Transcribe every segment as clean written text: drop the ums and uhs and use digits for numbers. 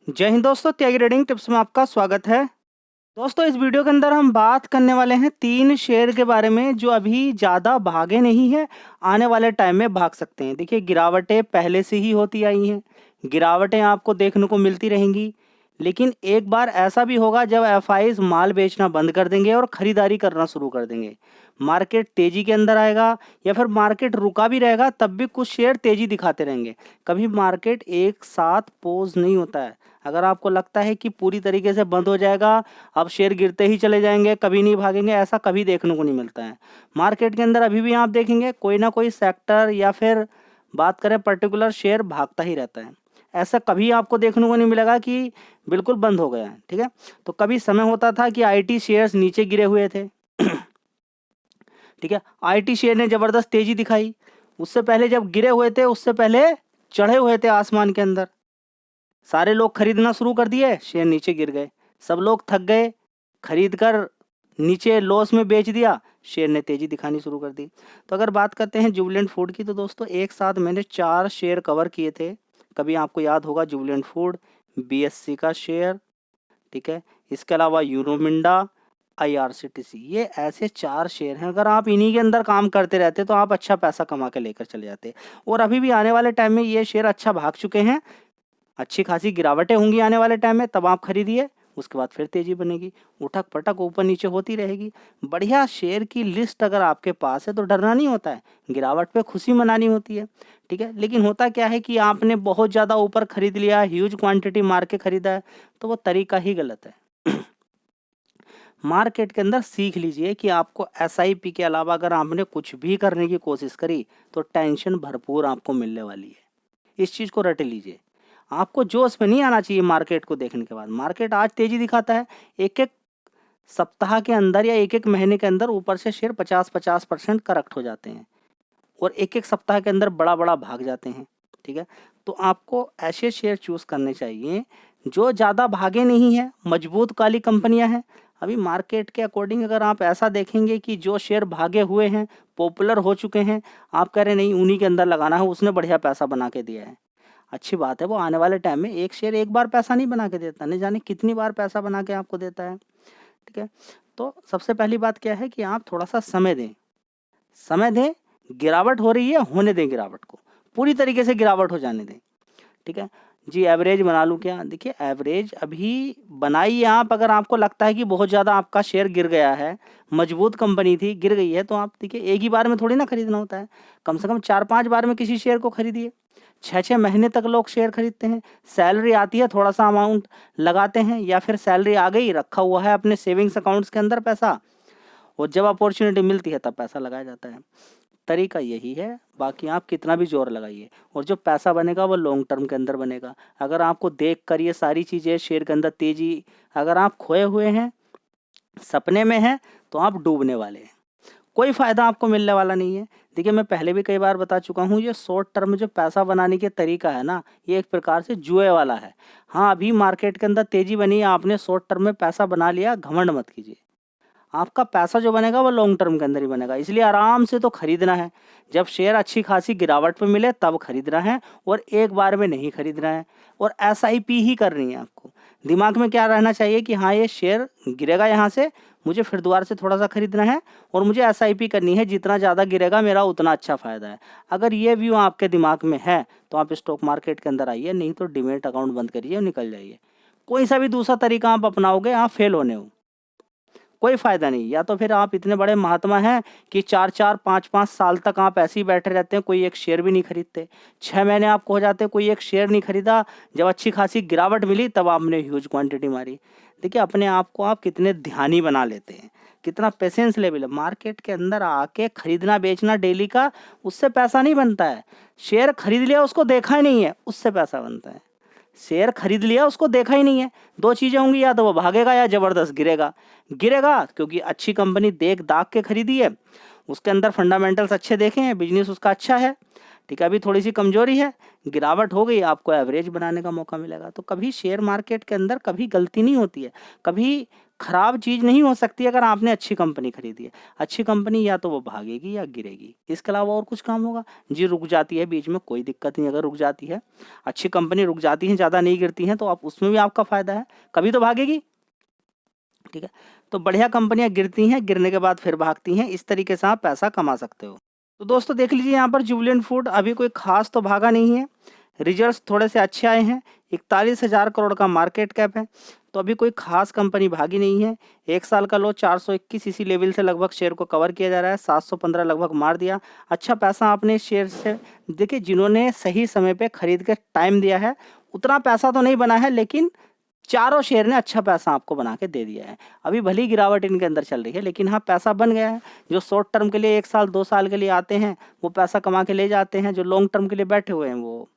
जय हिंद दोस्तों, त्यागी trading tips में आपका स्वागत है। दोस्तों, इस वीडियो के अंदर हम बात करने वाले हैं 3 शेयर के बारे में जो अभी ज़्यादा भागे नहीं हैं, आने वाले टाइम में भाग सकते हैं। देखिए, गिरावटें पहले से ही होती आई हैं, गिरावटें आपको देखने को मिलती रहेंगी, लेकिन एक बार ऐसा भी होगा जब एफआईज माल बेचना बंद कर देंगे और ख़रीदारी करना शुरू कर देंगे। मार्केट तेज़ी के अंदर आएगा या फिर मार्केट रुका भी रहेगा तब भी कुछ शेयर तेज़ी दिखाते रहेंगे। कभी मार्केट एक साथ पोज़ नहीं होता है। अगर आपको लगता है कि पूरी तरीके से बंद हो जाएगा, अब शेयर गिरते ही चले जाएंगे, कभी नहीं भागेंगे, ऐसा कभी देखने को नहीं मिलता है। मार्केट के अंदर अभी भी आप देखेंगे कोई ना कोई सेक्टर या फिर बात करें पर्टिकुलर शेयर भागता ही रहता है। ऐसा कभी आपको देखने को नहीं मिलेगा कि बिल्कुल बंद हो गया है, ठीक है। तो कभी समय होता था कि आईटी शेयर्स नीचे गिरे हुए थे ठीक है, आईटी शेयर ने ज़बरदस्त तेज़ी दिखाई। उससे पहले जब गिरे हुए थे उससे पहले चढ़े हुए थे आसमान के अंदर, सारे लोग खरीदना शुरू कर दिए, शेयर नीचे गिर गए। सब लोग थक गए, खरीद कर नीचे लॉस में बेच दिया, शेयर ने तेज़ी दिखानी शुरू कर दी। तो अगर बात करते हैं जुबिलेंट फूड की, तो दोस्तों एक साथ मैंने 4 शेयर कवर किए थे। कभी आपको याद होगा जुबिलेंट फूड, बीएससी का शेयर, ठीक है, इसके अलावा यूरोमिंडा, आईआरसीटीसी, ये ऐसे 4 शेयर हैं। अगर आप इन्हीं के अंदर काम करते रहते तो आप अच्छा पैसा कमा के लेकर चले जाते। और अभी भी आने वाले टाइम में ये शेयर अच्छा भाग चुके हैं, अच्छी खासी गिरावटें होंगी आने वाले टाइम में, तब आप खरीदिए, उसके बाद फिर तेजी बनेगी, उठक पटक ऊपर नीचे होती रहेगी। बढ़िया शेयर की लिस्ट अगर आपके पास है तो डरना नहीं होता है, गिरावट पे खुशी मनानी होती है, ठीक है। लेकिन होता क्या है कि आपने बहुत ज़्यादा ऊपर खरीद लिया, ह्यूज क्वांटिटी मार के खरीदा है, तो वो तरीका ही गलत है। मार्केट के अंदर सीख लीजिए कि आपको एसआईपी के अलावा अगर आपने कुछ भी करने की कोशिश करी तो टेंशन भरपूर आपको मिलने वाली है। इस चीज़ को रट लीजिए। आपको जोश में नहीं आना चाहिए मार्केट को देखने के बाद। मार्केट आज तेजी दिखाता है, एक एक सप्ताह के अंदर या एक एक महीने के अंदर ऊपर से शेयर 50-50% करेक्ट हो जाते हैं और एक एक सप्ताह के अंदर बड़ा बड़ा भाग जाते हैं, ठीक है। तो आपको ऐसे शेयर चूज करने चाहिए जो ज़्यादा भागे नहीं है, मजबूत काली कंपनियां हैं। अभी मार्केट के अकॉर्डिंग अगर आप ऐसा देखेंगे कि जो शेयर भागे हुए हैं, पॉपुलर हो चुके हैं, आप कह रहे नहीं उन्हीं के अंदर लगाना है, उसने बढ़िया पैसा बना के दिया है, अच्छी बात है। वो आने वाले टाइम में एक शेयर एक बार पैसा नहीं बना के देता, नहीं जाने कितनी बार पैसा बना के आपको देता है, ठीक है। तो सबसे पहली बात क्या है कि आप थोड़ा सा समय दें, समय दें। गिरावट हो रही है, होने दें गिरावट को, पूरी तरीके से गिरावट हो जाने दें, ठीक है जी। एवरेज बना लूँ क्या? देखिए, एवरेज अभी बनाइए आप। अगर आपको लगता है कि बहुत ज़्यादा आपका शेयर गिर गया है, मजबूत कंपनी थी, गिर गई है, तो आप देखिए एक ही बार में थोड़ी ना खरीदना होता है, कम से कम 4-5 बार में किसी शेयर को खरीदिए। 6-6 महीने तक लोग शेयर खरीदते हैं। सैलरी आती है, थोड़ा सा अमाउंट लगाते हैं, या फिर सैलरी आ गई, रखा हुआ है अपने सेविंग्स अकाउंट्स के अंदर पैसा, और जब अपॉर्चुनिटी मिलती है तब पैसा लगाया जाता है। तरीका यही है, बाकी आप कितना भी जोर लगाइए, और जो पैसा बनेगा वो लॉन्ग टर्म के अंदर बनेगा। अगर आपको देख कर ये सारी चीज़ें, शेयर के अंदर तेजी, अगर आप खोए हुए हैं, सपने में हैं, तो आप डूबने वाले हैं, कोई फ़ायदा आपको मिलने वाला नहीं है। देखिए, मैं पहले भी कई बार बता चुका हूँ, ये शॉर्ट टर्म में जो पैसा बनाने के तरीका है ना, ये एक प्रकार से जुए वाला है। हाँ, अभी मार्केट के अंदर तेज़ी बनी है, आपने शॉर्ट टर्म में पैसा बना लिया, घमंड मत कीजिए। आपका पैसा जो बनेगा वो लॉन्ग टर्म के अंदर ही बनेगा, इसलिए आराम से तो खरीदना है। जब शेयर अच्छी खासी गिरावट पे मिले तब खरीदना है, और एक बार में नहीं खरीदना है, और एसआईपी ही करनी है आपको। दिमाग में क्या रहना चाहिए कि हाँ, ये शेयर गिरेगा यहाँ से, मुझे फिर दोबारा से थोड़ा सा खरीदना है, और मुझे एसआईपी करनी है, जितना ज़्यादा गिरेगा मेरा उतना अच्छा फ़ायदा है। अगर ये व्यू आपके दिमाग में है तो आप स्टॉक मार्केट के अंदर आइए, नहीं तो डीमैट अकाउंट बंद करिए और निकल जाइए। कोई सा भी दूसरा तरीका आप अपनाओगे, आप फेल होने हो, कोई फ़ायदा नहीं। या तो फिर आप इतने बड़े महात्मा हैं कि 4-4, 5-5 साल तक आप ऐसे ही बैठे रहते हैं, कोई एक शेयर भी नहीं खरीदते। 6 महीने आपको हो जाते हैं, कोई एक शेयर नहीं खरीदा, जब अच्छी खासी गिरावट मिली तब आपने ह्यूज क्वांटिटी मारी। देखिए, अपने आप को आप कितने ध्यानी बना लेते हैं, कितना पेशेंस लेवल है। मार्केट के अंदर आके खरीदना बेचना डेली का, उससे पैसा नहीं बनता है। शेयर खरीद लिया, उसको देखा ही नहीं है, उससे पैसा बनता है। शेयर खरीद लिया, उसको देखा ही नहीं है, 2 चीज़ें होंगी, या तो वो भागेगा या ज़बरदस्त गिरेगा। गिरेगा क्योंकि अच्छी कंपनी देख दाख के खरीदी है, उसके अंदर फंडामेंटल्स अच्छे देखे हैं, बिजनेस उसका अच्छा है, ठीक है। अभी थोड़ी सी कमजोरी है, गिरावट हो गई, आपको एवरेज बनाने का मौका मिलेगा। तो कभी शेयर मार्केट के अंदर कभी गलती नहीं होती है, कभी खराब चीज़ नहीं हो सकती अगर आपने अच्छी कंपनी खरीदी है। अच्छी कंपनी या तो वो भागेगी या गिरेगी, इसके अलावा और कुछ काम होगा? जी, रुक जाती है बीच में, कोई दिक्कत नहीं अगर रुक जाती है। अच्छी कंपनी रुक जाती है, ज़्यादा नहीं गिरती हैं, तो आप उसमें भी आपका फ़ायदा है, कभी तो भागेगी, ठीक है? तो बढ़िया कंपनियाँ गिरती हैं, गिरने के बाद फिर भागती हैं, इस तरीके से आप पैसा कमा सकते हो। तो दोस्तों देख लीजिए यहाँ पर जुबिलेंट फूड अभी कोई ख़ास तो भागा नहीं है, रिजल्ट्स थोड़े से अच्छे आए हैं, 41,000 करोड़ का मार्केट कैप है, तो अभी कोई ख़ास कंपनी भागी नहीं है। 1 साल का लो 421 इसी लेवल से लगभग शेयर को कवर किया जा रहा है, 715 लगभग मार दिया। अच्छा पैसा आपने इस शेयर से देखिए, जिन्होंने सही समय पे खरीद के टाइम दिया है, उतना पैसा तो नहीं बना है, लेकिन चारों शेयर ने अच्छा पैसा आपको बना के दे दिया है। अभी भली गिरावट इनके अंदर चल रही है, लेकिन हाँ पैसा बन गया है। जो शॉर्ट टर्म के लिए 1 साल 2 साल के लिए आते हैं, वो पैसा कमा के ले जाते हैं। जो लॉन्ग टर्म के लिए बैठे हुए हैं, वो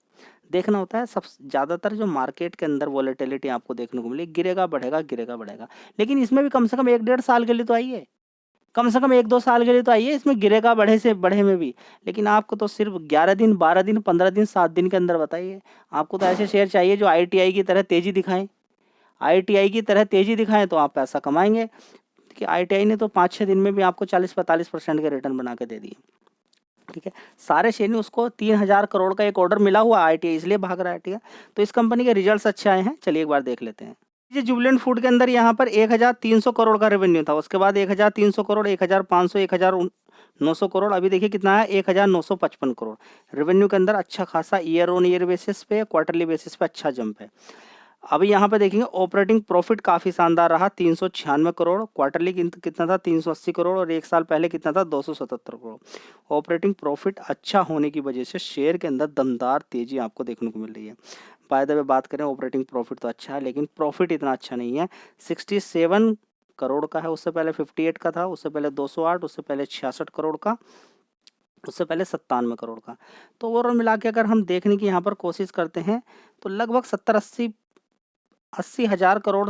देखना होता है। सब ज़्यादातर जो मार्केट के अंदर वॉलेटिलिटी आपको देखने को मिली, गिरेगा बढ़ेगा, गिरेगा बढ़ेगा, लेकिन इसमें भी कम से कम 1 डेढ़ साल के लिए तो आइए, कम से कम 1-2 साल के लिए तो आइए, इसमें गिरेगा बढ़े से बढ़े में भी। लेकिन आपको तो सिर्फ 11 दिन, 12 दिन, 15 दिन, 7 दिन के अंदर बताइए। आपको तो ऐसे शेयर चाहिए जो आईटीआई की तरह तेज़ी दिखाएं। आईटीआई की तरह तेज़ी दिखाएं तो आप पैसा कमाएंगे, कि आईटीआई ने तो 5-6 दिन में भी आपको 40-45% के रिटर्न बना के दे दिए, ठीक है? सारे शेयर ने उसको 3,000 करोड़ का एक ऑर्डर मिला हुआ आईटीआई, इसलिए भाग रहा है, ठीक है? तो इस कंपनी के रिजल्ट्स अच्छे आए हैं, चलिए एक बार देख लेते हैं। ये जुबिलेंट फूड के अंदर यहाँ पर 1,300 करोड़ का रेवेन्यू था, उसके बाद 1,300 करोड़, 1,500, 1,900 करोड़, अभी देखिए कितना है, 1,955 करोड़। रेवेन्यू के अंदर अच्छा खासा ईयर ऑन ईयर बेसिस पे, क्वार्टरली बेसिस पे अच्छा जंप है। अभी यहाँ पे देखेंगे ऑपरेटिंग प्रॉफिट काफ़ी शानदार रहा, 396 करोड़। क्वार्टरली कितना था, 380 करोड़, और 1 साल पहले कितना था, 277 करोड़। ऑपरेटिंग प्रॉफिट अच्छा होने की वजह से शेयर के अंदर दमदार तेजी आपको देखने को मिल रही है। बाय द वे बात करें, ऑपरेटिंग प्रॉफिट तो अच्छा है, लेकिन प्रॉफिट इतना अच्छा नहीं है। 67 करोड़ का है, उससे पहले 58 का था, उससे पहले 208, उससे पहले 66 करोड़ का, उससे पहले 97 करोड़ का। तो ओवरऑल मिला के अगर हम देखने की यहाँ पर कोशिश करते हैं, तो लगभग 70 करोड़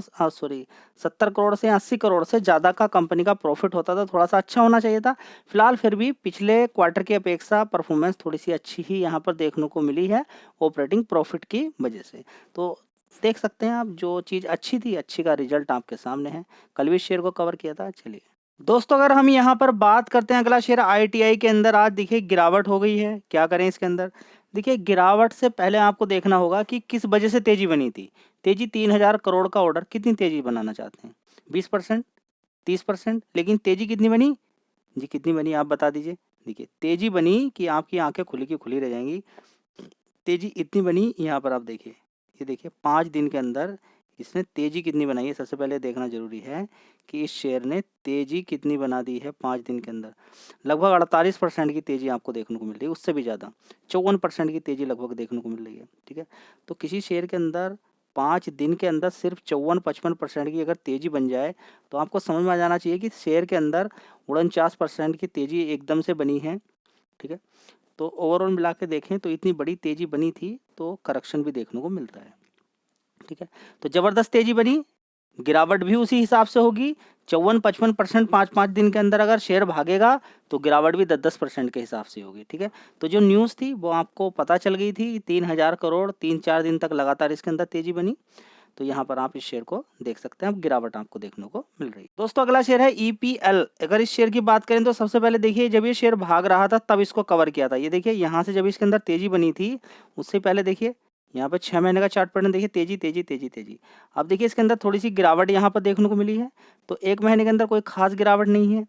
से 80 करोड़ से ज़्यादा का कंपनी का प्रॉफिट होता था, थोड़ा सा अच्छा होना चाहिए था। फिलहाल फिर भी पिछले क्वार्टर की अपेक्षा परफॉर्मेंस थोड़ी सी अच्छी ही यहाँ पर देखने को मिली है ऑपरेटिंग प्रॉफिट की वजह से। तो देख सकते हैं आप, जो चीज़ अच्छी थी, अच्छी का रिजल्ट आपके सामने है। कल भी शेयर को कवर किया था। चलिए दोस्तों, अगर हम यहाँ पर बात करते हैं अगला शेयर आईटीआई के अंदर, आज देखिए गिरावट हो गई है। क्या करें इसके अंदर? देखिए गिरावट से पहले आपको देखना होगा कि किस वजह से तेजी बनी थी। तेजी 3,000 करोड़ का ऑर्डर, कितनी तेजी बनाना चाहते हैं? 20%, 30%, लेकिन तेजी कितनी बनी जी? कितनी बनी आप बता दीजिए। देखिए तेजी बनी कि आपकी आंखें खुली की खुली रह जाएंगी। तेजी इतनी बनी, यहाँ पर आप देखिए, ये देखिए 5 दिन के अंदर इसने तेजी कितनी बनाई है। सबसे पहले देखना जरूरी है कि इस शेयर ने तेजी कितनी बना दी है 5 दिन के अंदर। लगभग 48% की तेजी आपको देखने को मिल रही है, उससे भी ज़्यादा 54% की तेजी लगभग देखने को मिल रही है, ठीक है? तो किसी शेयर के अंदर 5 दिन के अंदर सिर्फ 54-55% की अगर तेजी बन जाए, तो आपको समझ में आ जाना चाहिए कि शेयर के अंदर 49% की तेजी एकदम से बनी है, ठीक है? तो ओवरऑल मिला के देखें तो इतनी बड़ी तेजी बनी थी, तो करेक्शन भी देखने को मिलता है, ठीक है? तो ज़बरदस्त तेजी बनी, गिरावट भी उसी हिसाब से होगी। 54-55% 5-5 दिन के अंदर अगर शेयर भागेगा, तो गिरावट भी 10-10% के हिसाब से होगी, ठीक है? तो जो न्यूज़ थी वो आपको पता चल गई थी। 3,000 करोड़ 3-4 दिन तक लगातार इसके अंदर तेजी बनी। तो यहाँ पर आप इस शेयर को देख सकते हैं, अब गिरावट आपको देखने को मिल रही है। दोस्तों अगला शेयर है ईपीएल। अगर इस शेयर की बात करें तो सबसे पहले देखिए, जब ये शेयर भाग रहा था तब इसको कवर किया था। ये देखिए यहाँ से जब इसके अंदर तेजी बनी थी, उससे पहले देखिए यहाँ पर 6 महीने का चार्ट पैटर्न देखिए, तेजी तेजी तेजी तेजी। अब देखिए इसके अंदर थोड़ी सी गिरावट यहाँ पर देखने को मिली है। तो 1 महीने के अंदर कोई खास गिरावट नहीं है।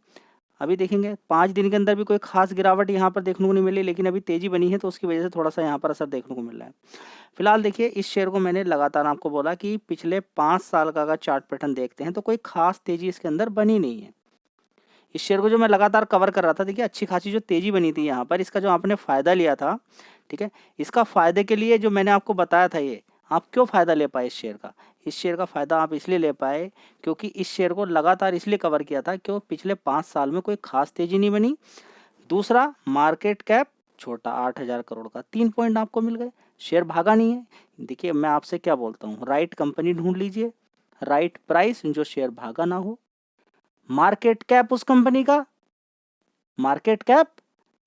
अभी देखेंगे 5 दिन के अंदर भी कोई खास गिरावट यहाँ पर देखने को नहीं मिली, लेकिन अभी तेजी बनी है, तो उसकी वजह से थोड़ा सा यहाँ पर असर देखने को मिल रहा है। फिलहाल देखिए इस शेयर को मैंने लगातार आपको बोला कि पिछले 5 साल का अगर चार्ट पैटर्न देखते हैं, तो कोई खास तेजी इसके अंदर बनी नहीं है। इस शेयर को जो मैं लगातार कवर कर रहा था, देखिए अच्छी खासी जो तेजी बनी थी यहाँ पर, इसका जो आपने फ़ायदा लिया था, ठीक है? इसका फ़ायदे के लिए जो मैंने आपको बताया था, ये आप क्यों फ़ायदा ले पाए इस शेयर का? इस शेयर का फ़ायदा आप इसलिए ले पाए क्योंकि इस शेयर को लगातार इसलिए कवर किया था क्यों पिछले 5 साल में कोई खास तेजी नहीं बनी। दूसरा, मार्केट कैप छोटा, 8,000 करोड़ का, 3 पॉइंट आपको मिल गए, शेयर भागा नहीं है। देखिए मैं आपसे क्या बोलता हूँ, राइट कंपनी ढूंढ लीजिए, राइट प्राइस, जो शेयर भागा ना हो, मार्केट कैप उस कंपनी का, मार्केट कैप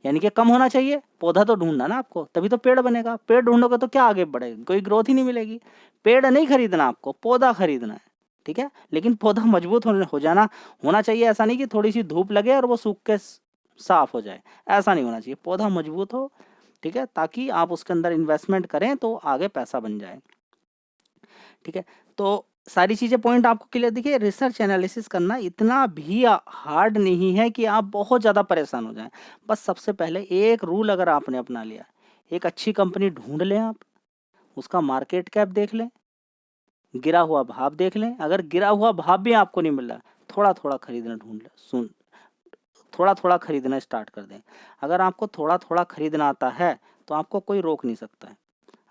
यानी कि कम होना चाहिए। पौधा तो ढूंढना ना आपको, तभी तो पेड़ बनेगा। पेड़ ढूंढोगे तो क्या आगे बढ़ेगा? कोई ग्रोथ ही नहीं मिलेगी। पेड़ नहीं खरीदना आपको, पौधा खरीदना है, ठीक है, लेकिन पौधा मजबूत होना चाहिए। ऐसा नहीं कि थोड़ी सी धूप लगे और वो सूख के साफ हो जाए, ऐसा नहीं होना चाहिए। पौधा मजबूत हो, ठीक है, ताकि आप उसके अंदर इन्वेस्टमेंट करें तो आगे पैसा बन जाए। ठीक है, तो सारी चीजें पॉइंट आपको क्लियर दिखे। रिसर्च एनालिसिस करना इतना भी हार्ड नहीं है कि आप बहुत ज्यादा परेशान हो जाएं। बस सबसे पहले एक रूल अगर आपने अपना लिया, एक अच्छी कंपनी ढूंढ लें आप, उसका मार्केट कैप देख लें, गिरा हुआ भाव देख लें। अगर गिरा हुआ भाव भी आपको नहीं मिल रहा, थोड़ा थोड़ा खरीदना ढूंढ लें, थोड़ा थोड़ा खरीदना स्टार्ट कर दें। अगर आपको थोड़ा थोड़ा खरीदना आता है तो आपको कोई रोक नहीं सकता है।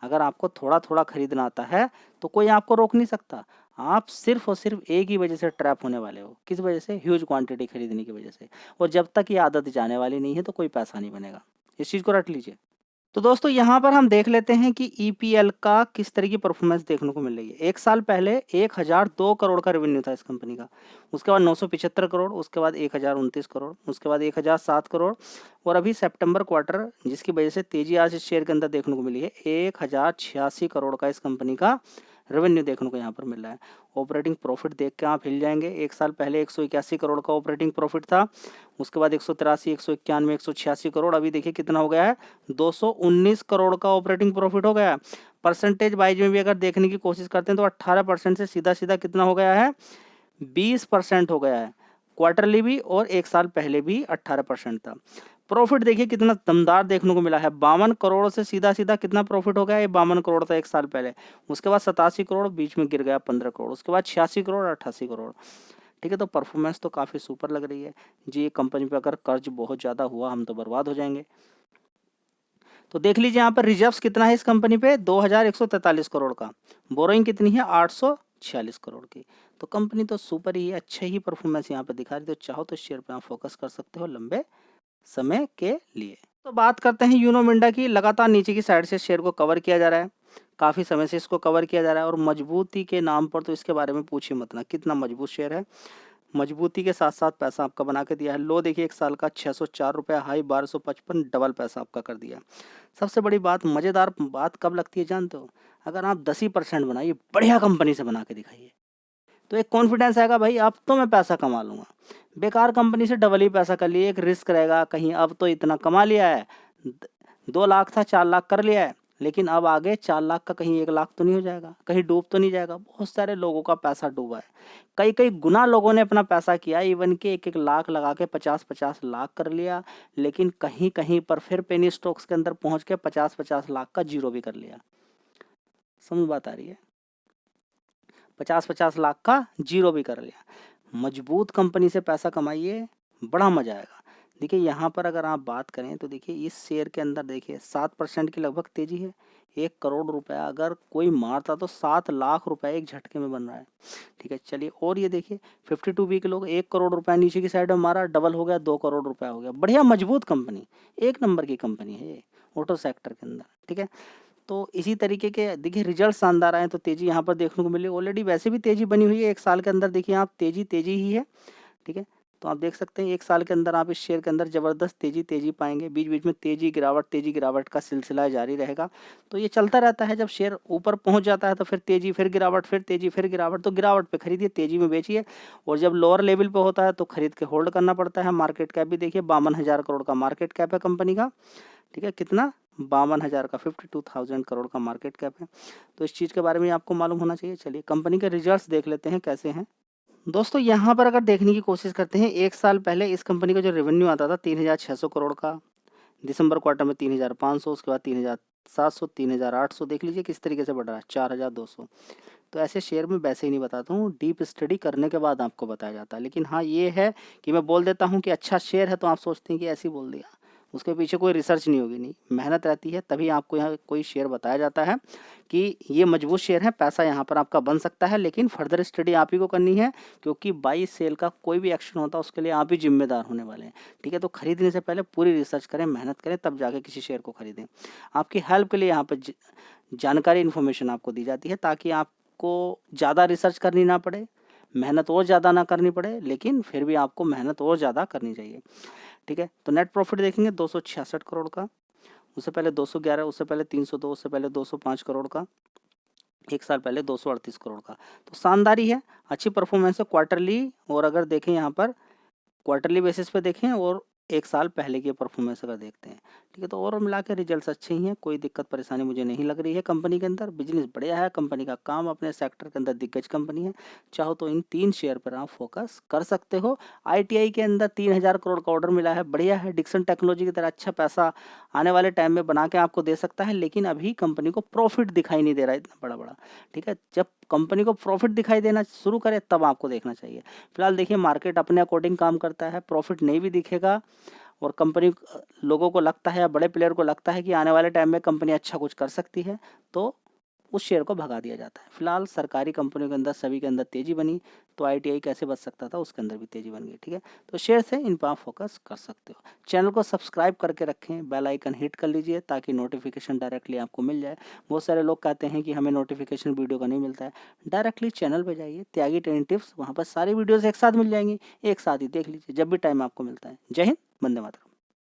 अगर आपको थोड़ा थोड़ा खरीदना आता है तो कोई आपको रोक नहीं सकता। आप सिर्फ और सिर्फ एक ही वजह से ट्रैप होने वाले हो। किस वजह से? ह्यूज क्वांटिटी खरीदने की वजह से। और जब तक ये आदत जाने वाली नहीं है तो कोई पैसा नहीं बनेगा। इस चीज को रट लीजिए। तो दोस्तों यहाँ पर हम देख लेते हैं कि ईपीएल का किस तरह की परफॉर्मेंस देखने को मिल रही है। एक साल पहले 1002 करोड़ का रेवेन्यू था इस कंपनी का, उसके बाद 975 करोड़, उसके बाद 1029 करोड़, उसके बाद 1007 करोड़, और अभी सितंबर क्वार्टर जिसकी वजह से तेजी आज इस शेयर के अंदर देखने को मिली है, 1086 करोड़ का इस कंपनी का रेवेन्यू देखने को यहाँ पर मिल रहा है। ऑपरेटिंग प्रॉफिट देख के आप हिल जाएंगे। एक साल पहले 181 करोड़ का ऑपरेटिंग प्रॉफिट था, उसके बाद 183, 191, 186 करोड़, अभी देखिए कितना हो गया है, 219 करोड़ का ऑपरेटिंग प्रॉफिट हो गया है। परसेंटेज वाइज में भी अगर देखने की कोशिश करते हैं तो 18% से सीधा सीधा कितना हो गया है, 20% हो गया है। क्वार्टरली भी और एक साल पहले भी 18% था। प्रॉफिट देखिए कितना दमदार देखने को मिला है, 52 करोड़ से सीधा सीधा कितना प्रॉफिट हो गया, ये 52 करोड़ था एक साल पहले, उसके बाद 87 करोड़, बीच में गिर गया 15 करोड़, उसके बाद 86 करोड़, 88 करोड़। ठीक है, तो परफॉर्मेंस तो काफ़ी सुपर लग रही है जी। ये कंपनी पे अगर कर्ज बहुत ज़्यादा हुआ हम तो बर्बाद हो जाएंगे। तो देख लीजिए यहाँ पर रिजर्व्स कितना है इस कंपनी पे, 2143 करोड़ का। बोरोइंग कितनी है, 846 करोड़ की। तो कंपनी तो सुपर ही है, अच्छा ही परफॉर्मेंस यहाँ पे दिखा रही है। तो चाहो तो शेयर पे आप फोकस कर सकते हो लंबे समय के लिए। तो बात करते हैं यूनो मिंडा की। लगातार नीचे की साइड से शेयर को कवर किया जा रहा है, काफ़ी समय से इसको कवर किया जा रहा है, और मजबूती के नाम पर तो इसके बारे में पूछिए मत ना, कितना मजबूत शेयर है। मजबूती के साथ साथ पैसा आपका बना के दिया है। लो देखिए एक साल का 604 रुपये, हाई 1255, डबल पैसा आपका कर दिया। सबसे बड़ी बात, मज़ेदार बात कब लगती है जानते हो? अगर आप 10% बनाइए, बढ़िया कंपनी से बना के दिखाइए, तो एक कॉन्फिडेंस आएगा, भाई अब तो मैं पैसा कमा लूंगा। बेकार कंपनी से डबल ही पैसा कर लिए, एक रिस्क रहेगा, कहीं अब तो इतना कमा लिया है, 2 लाख था 4 लाख कर लिया है, लेकिन अब आगे 4 लाख का कहीं 1 लाख तो नहीं हो जाएगा, कहीं डूब तो नहीं जाएगा। बहुत सारे लोगों का पैसा डूबा है, कई कई गुना लोगों ने अपना पैसा किया, इवन के 1-1 लाख लगा के 50-50 लाख कर लिया, लेकिन कहीं कहीं पर फिर पेनी स्टॉक्स के अंदर पहुंच के 50-50 लाख का जीरो भी कर लिया। समझ बात आ रही है? 50-50 लाख का जीरो भी कर लिया। मजबूत कंपनी से पैसा कमाइए, बड़ा मजा आएगा। देखिए यहाँ पर अगर आप बात करें तो देखिए इस शेयर के अंदर देखिए 7% की लगभग तेजी है। 1 करोड़ रुपया अगर कोई मारता तो 7 लाख रुपए एक झटके में बन रहा है। ठीक है, चलिए, और ये देखिए 52 वीक लोग 1 करोड़ रुपया नीचे की साइड में मारा, डबल हो गया, 2 करोड़ रुपया हो गया। बढ़िया मजबूत कंपनी, एक नंबर की कंपनी है ये ऑटो सेक्टर के अंदर। ठीक है, तो इसी तरीके के देखिए रिजल्ट शानदार आए तो तेजी यहाँ पर देखने को मिली। ऑलरेडी वैसे भी तेजी बनी हुई है, एक साल के अंदर देखिए आप तेजी तेजी ही है। ठीक है, तो आप देख सकते हैं एक साल के अंदर आप इस शेयर के अंदर जबरदस्त तेजी पाएंगे। बीच बीच में तेजी गिरावट का सिलसिला जारी रहेगा। तो ये चलता रहता है, जब शेयर ऊपर पहुंच जाता है तो फिर तेजी, फिर गिरावट, फिर तेजी, फिर गिरावट। तो गिरावट पे खरीदिए, तेजी में बेचिए, और जब लोअर लेवल पे होता है तो खरीद के होल्ड करना पड़ता है। मार्केट कैप भी देखिए 52,000 करोड़ का मार्केट कैप है कंपनी का। ठीक है, कितना, 52,000 का, 52,000 करोड़ का मार्केट कैप है। तो इस चीज़ के बारे में आपको मालूम होना चाहिए। चलिए कंपनी के रिजल्ट्स देख लेते हैं कैसे हैं। दोस्तों यहाँ पर अगर देखने की कोशिश करते हैं, एक साल पहले इस कंपनी का जो रेवेन्यू आता था 3,600 करोड़ का, दिसंबर क्वार्टर में 3,500, उसके बाद 3,700, 3,800। देख लीजिए किस तरीके से बढ़ रहा है, 4,200। तो ऐसे शेयर में वैसे ही नहीं बताता हूँ, डीप स्टडी करने के बाद आपको बताया जाता है। लेकिन हाँ ये है कि मैं बोल देता हूँ कि अच्छा शेयर है तो आप सोचते हैं कि ऐसे ही बोल दिया, उसके पीछे कोई रिसर्च नहीं होगी, नहीं, मेहनत रहती है, तभी आपको यहाँ कोई शेयर बताया जाता है कि ये मजबूत शेयर है, पैसा यहाँ पर आपका बन सकता है। लेकिन फर्दर स्टडी आप ही को करनी है, क्योंकि बाई सेल का कोई भी एक्शन होता है उसके लिए आप ही जिम्मेदार होने वाले हैं। ठीक है, तो खरीदने से पहले पूरी रिसर्च करें, मेहनत करें, तब जाके किसी शेयर को खरीदें। आपकी हेल्प के लिए यहाँ पर जानकारी इन्फॉर्मेशन आपको दी जाती है, ताकि आपको ज़्यादा रिसर्च करनी ना पड़े, मेहनत और ज़्यादा ना करनी पड़े, लेकिन फिर भी आपको मेहनत और ज़्यादा करनी चाहिए। ठीक है, तो नेट प्रॉफिट देखेंगे 266 करोड़ का, उससे पहले 211, उससे पहले 302, उससे पहले 205 करोड़ का, 1 साल पहले 238 करोड़ का। तो शानदार ही है, अच्छी परफॉर्मेंस है क्वार्टरली, और अगर देखें यहाँ पर क्वार्टरली बेसिस पे देखें और 1 साल पहले की परफॉर्मेंस अगर देखते हैं, ठीक है, तो ओवरऑल मिला के रिजल्ट्स अच्छे ही हैं, कोई दिक्कत परेशानी मुझे नहीं लग रही है कंपनी के अंदर। बिजनेस बढ़िया है, कंपनी का काम अपने सेक्टर के अंदर दिग्गज कंपनी है। चाहो तो इन 3 शेयर पर आप फोकस कर सकते हो। आईटीआई के अंदर 3000 करोड़ का ऑर्डर मिला है, बढ़िया है। डिक्सन टेक्नोलॉजी की तरह अच्छा पैसा आने वाले टाइम में बना के आपको दे सकता है, लेकिन अभी कंपनी को प्रॉफिट दिखाई नहीं दे रहा है इतना बड़ा-बड़ा, ठीक है। जब कंपनी को प्रॉफिट दिखाई देना शुरू करे तब आपको देखना चाहिए। फिलहाल देखिए मार्केट अपने अकॉर्डिंग काम करता है, प्रॉफिट नहीं भी दिखेगा और कंपनी लोगों को लगता है या बड़े प्लेयर को लगता है कि आने वाले टाइम में कंपनी अच्छा कुछ कर सकती है, तो उस शेयर को भगा दिया जाता है। फिलहाल सरकारी कंपनियों के अंदर सभी के अंदर तेजी बनी, तो आईटीआई कैसे बच सकता था, उसके अंदर भी तेजी बन गई, ठीक है। तो शेयर से इन पर आप फोकस कर सकते हो। चैनल को सब्सक्राइब करके रखें, बेल आइकन हिट कर लीजिए ताकि नोटिफिकेशन डायरेक्टली आपको मिल जाए। बहुत सारे लोग कहते हैं कि हमें नोटिफिकेशन वीडियो का नहीं मिलता है, डायरेक्टली चैनल पर जाइए, त्यागी ट्रेनिंग टिप्स, वहाँ पर सारी वीडियोज़ एक साथ मिल जाएंगी, एक साथ ही देख लीजिए जब भी टाइम आपको मिलता है। जय हिंद, वंदे मातरम।